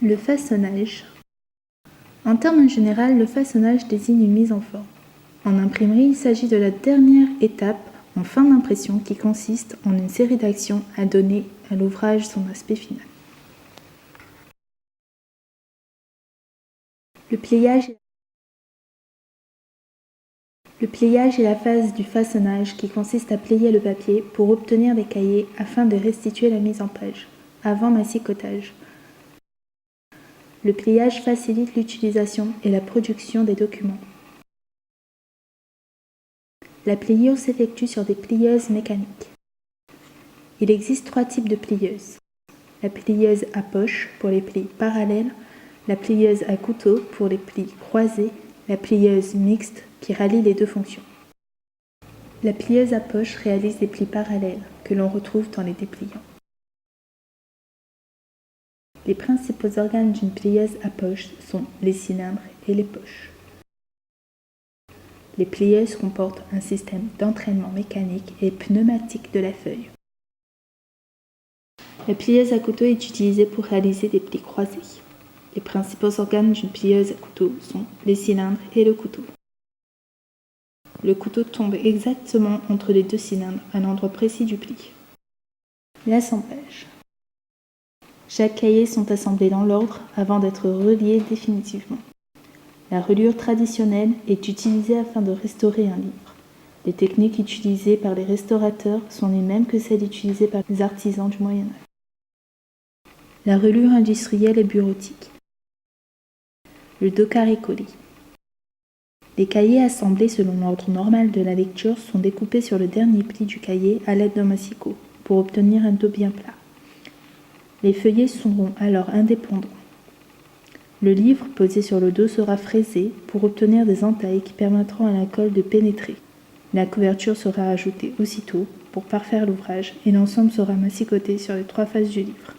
Le façonnage. En termes généraux, le façonnage désigne une mise en forme. En imprimerie, il s'agit de la dernière étape en fin d'impression qui consiste en une série d'actions à donner à l'ouvrage son aspect final. Le pliage est la phase du façonnage qui consiste à plier le papier pour obtenir des cahiers afin de restituer la mise en page, avant massicotage. Le pliage facilite l'utilisation et la production des documents. La pliure s'effectue sur des plieuses mécaniques. Il existe 3 types de plieuses. La plieuse à poche pour les plis parallèles, la plieuse à couteau pour les plis croisés, la plieuse mixte qui rallie les deux fonctions. La plieuse à poche réalise des plis parallèles que l'on retrouve dans les dépliants. Les principaux organes d'une plieuse à poche sont les cylindres et les poches. Les plieuses comportent un système d'entraînement mécanique et pneumatique de la feuille. La plieuse à couteau est utilisée pour réaliser des plis croisés. Les principaux organes d'une plieuse à couteau sont les cylindres et le couteau. Le couteau tombe exactement entre les deux cylindres à l'endroit précis du pli. L'assemblage. Chaque cahier sont assemblés dans l'ordre avant d'être reliés définitivement. La reliure traditionnelle est utilisée afin de restaurer un livre. Les techniques utilisées par les restaurateurs sont les mêmes que celles utilisées par les artisans du Moyen Âge. La reliure industrielle et bureautique. Le docaré-colis. Les cahiers assemblés selon l'ordre normal de la lecture sont découpés sur le dernier pli du cahier à l'aide d'un massicot pour obtenir un dos bien plat. Les feuillets seront alors indépendants. Le livre posé sur le dos sera fraisé pour obtenir des entailles qui permettront à la colle de pénétrer. La couverture sera ajoutée aussitôt pour parfaire l'ouvrage et l'ensemble sera massicoté sur les 3 faces du livre.